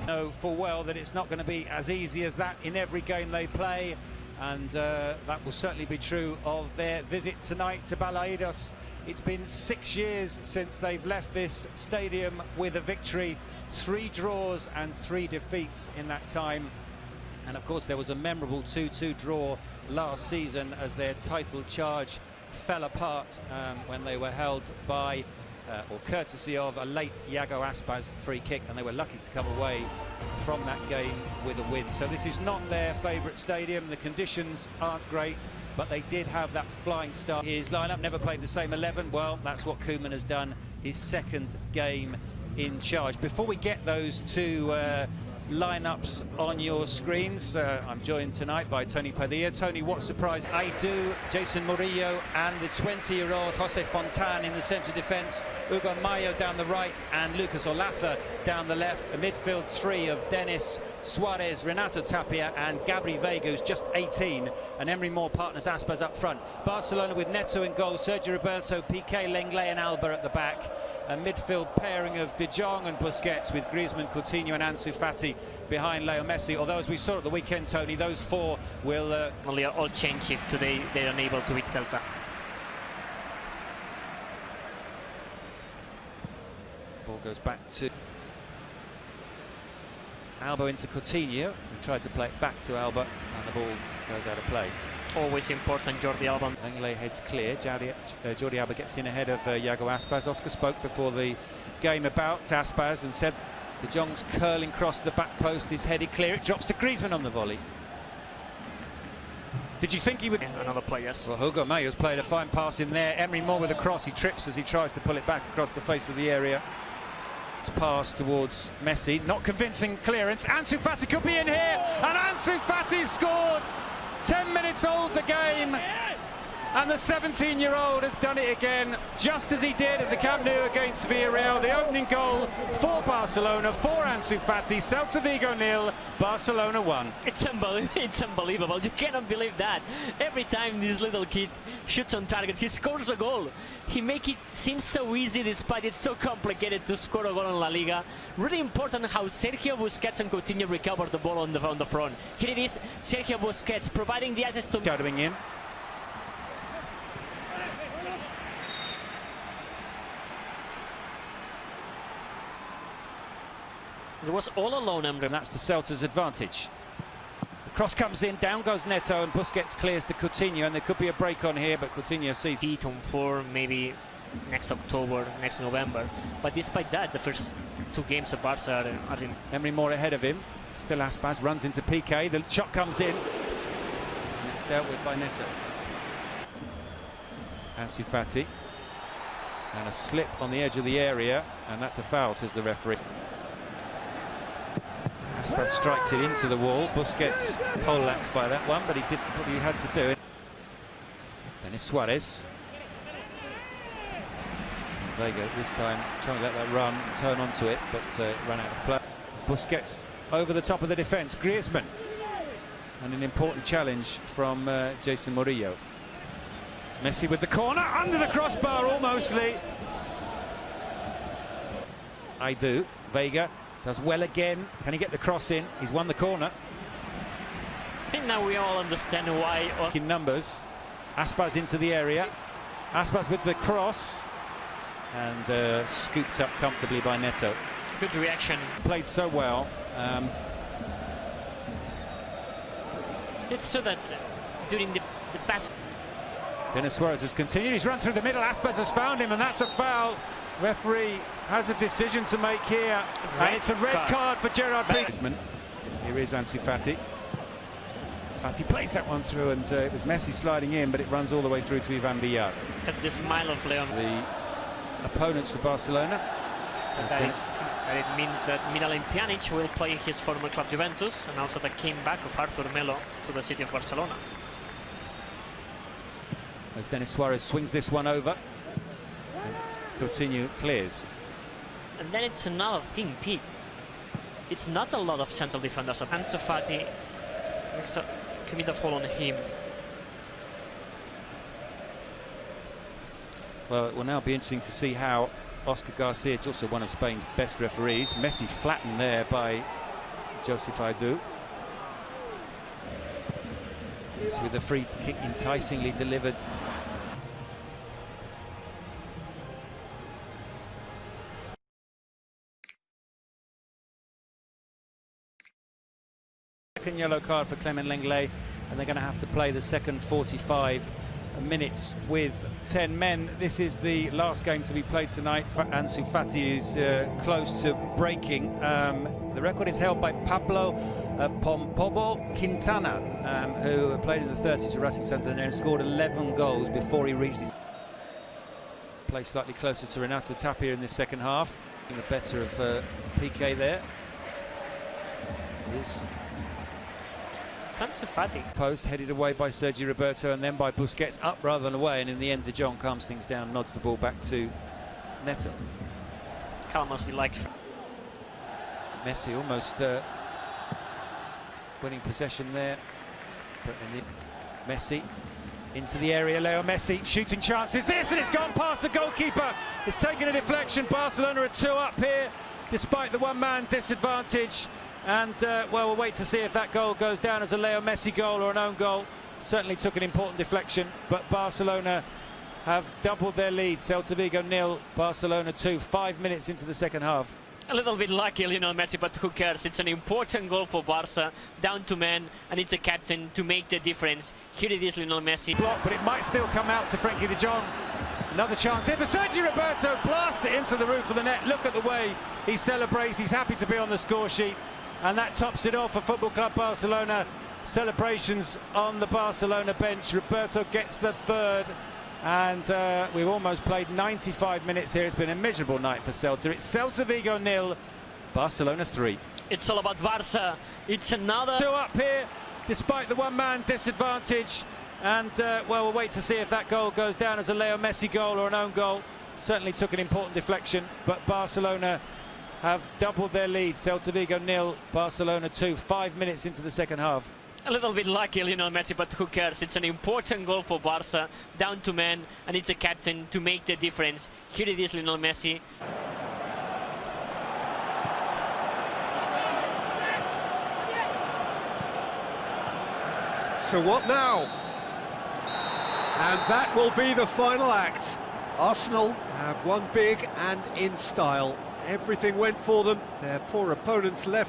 Know full well that it's not going to be as easy as that in every game they play, and that will certainly be true of their visit tonight to Balaidos. It's been 6 years since they've left this stadium with a victory, 3 draws and 3 defeats in that time. And of course there was a memorable 2-2 draw last season as their title charge fell apart when they were held by or courtesy of a late Iago Aspas free kick, and they were lucky to come away from that game with a win. So this is not their favourite stadium. The conditions aren't great, but they did have that flying start. His lineup never played the same 11. Well, that's what Koeman has done, his second game in charge. Before we get those two lineups on your screens, I'm joined tonight by Tony Padilla. Tony, what surprise? I do. Jason Murillo and the 20-year-old Jose Fontan in the central defence, Hugo Mayo down the right and Lucas Olaza down the left. A midfield 3 of Denis Suarez, Renato Tapia and Gabri Veiga, who's just 18, and Emery Moore partners Aspas up front. Barcelona with Neto in goal, Sergio Roberto, Piqué, Lenglet and Alba at the back. A midfield pairing of De Jong and Busquets with Griezmann, Coutinho and Ansu Fati behind Leo Messi. Although, as we saw at the weekend, Tony, those 4 will only all change if today they're unable to beat Celta. Ball goes back to Alba into Coutinho, who tried to play it back to Alba, and the ball goes out of play. Always important, Jordi Alba. Lenglet heads clear. Jordi Alba gets in ahead of Iago Aspas. Oscar spoke before the game about Aspas and said De Jong's curling cross the back post is headed clear. It drops to Griezmann on the volley. Did you think he would? Another play, yes. Well, Hugo Mayo's played a fine pass in there. Emery Moore with a cross. He trips as he tries to pull it back across the face of the area. It's pass towards Messi. Not convincing clearance. Ansu Fati could be in here, and Ansu Fati scored. 10 minutes old the game, and the 17-year-old has done it again, just as he did at the Camp Nou against Villarreal. The opening goal for Barcelona, for Ansu Fati. Celta Vigo 0, Barcelona 1. It's unbelievable. You cannot believe that. Every time this little kid shoots on target, he scores a goal. He makes it seem so easy, despite it's so complicated to score a goal in La Liga. Really important how Sergio Busquets and Coutinho recovered the ball on the front. Here it is, Sergio Busquets providing the access to... Shadowing in. It was all alone, and that's to Celta's advantage. The cross comes in, down goes Neto, and Busquets clears to Coutinho, and there could be a break on here, but Coutinho sees it on 4, maybe next October, next November. But despite that, the first 2 games of Barca are in... Emery Moore ahead of him. Still Aspas, runs into Piqué. The shot comes in, and it's dealt with by Neto. Ansu Fati. And a slip on the edge of the area, and that's a foul, says the referee. Aspas strikes it into the wall. Busquets poleaxed by that one, but he did what he had to do. Denis Suarez. Veiga this time trying to let that run, turn onto it, but ran out of play. Busquets over the top of the defence. Griezmann. And an important challenge from Jason Murillo. Messi with the corner, under the crossbar almostly. I do. Veiga does well again. Can he get the cross in? He's won the corner. I think now we all understand why. In numbers. Aspas into the area. Aspas with the cross. And scooped up comfortably by Neto. Good reaction. Played so well. It's true that during the pass... Denis Suarez has continued. He's run through the middle. Aspas has found him, and that's a foul. Referee has a decision to make here, and it's a red card for Gerard Piqué. Here is Ansu Fati. Fati plays that one through, and it was Messi sliding in, but it runs all the way through to Ivan Villar. At the smile of Leon. The opponents for Barcelona. It means that Miralem Pjanic will play his former club Juventus, and also the came back of Arthur Melo to the city of Barcelona. As Denis Suarez swings this one over, Coutinho clears. And then it's another thing, Pete. It's not a lot of central defenders. Ansu Fati commit a foul on him. Well, it will now be interesting to see how Oscar Garcia, also one of Spain's best referees, Messi flattened there by Joseph Aidoo. With a free kick enticingly delivered. Second yellow card for Clement Lenglet, and they're going to have to play the second 45 minutes with 10 men. This is the last game to be played tonight. Ansu Fati is close to breaking. The record is held by Pablo Pompobo Quintana, who played in the 30s for Racing Santander and scored 11 goals before he reached his play slightly closer to Renato Tapia in this second half. The better of Piqué there. Is Ansu Fati. Post headed away by Sergio Roberto and then by Busquets, up rather than away, and in the end De Jong calms things down, nods the ball back to Neto. Calmos, like Messi almost winning possession there. But Messi into the area, Leo Messi shooting chances, this, and it's gone past the goalkeeper. It's taken a deflection. Barcelona are 2 up here despite the one-man disadvantage. And, well, we'll wait to see if that goal goes down as a Leo Messi goal or an own goal. Certainly took an important deflection, but Barcelona have doubled their lead. Celta Vigo 0, Barcelona 2, 5 minutes into the second half. a little bit lucky, Lionel Messi, but who cares? It's an important goal for Barca, down to men, and it's a captain to make the difference. Here it is, Lionel Messi. Block, but it might still come out to Frenkie de Jong. Another chance here for Sergio Roberto, blasts it into the roof of the net. Look at the way he celebrates. He's happy to be on the score sheet. And that tops it off for Football Club Barcelona. Celebrations on the Barcelona bench. Roberto gets the third. And we've almost played 95 minutes here. It's been a miserable night for Celta. It's Celta Vigo 0, Barcelona 3. It's all about Barca. It's another... 2 up here, despite the one-man disadvantage. And, well, we'll wait to see if that goal goes down as a Leo Messi goal or an own goal. Certainly took an important deflection, but Barcelona have doubled their lead. Celta Vigo 0, Barcelona 2, 5 minutes into the second half. A little bit lucky, Lionel Messi, but who cares? It's an important goal for Barca, down to men, and it's a captain to make the difference. Here it is, Lionel Messi. So what now? And that will be the final act. Arsenal have won big and in style. Everything went for them. Their poor opponents left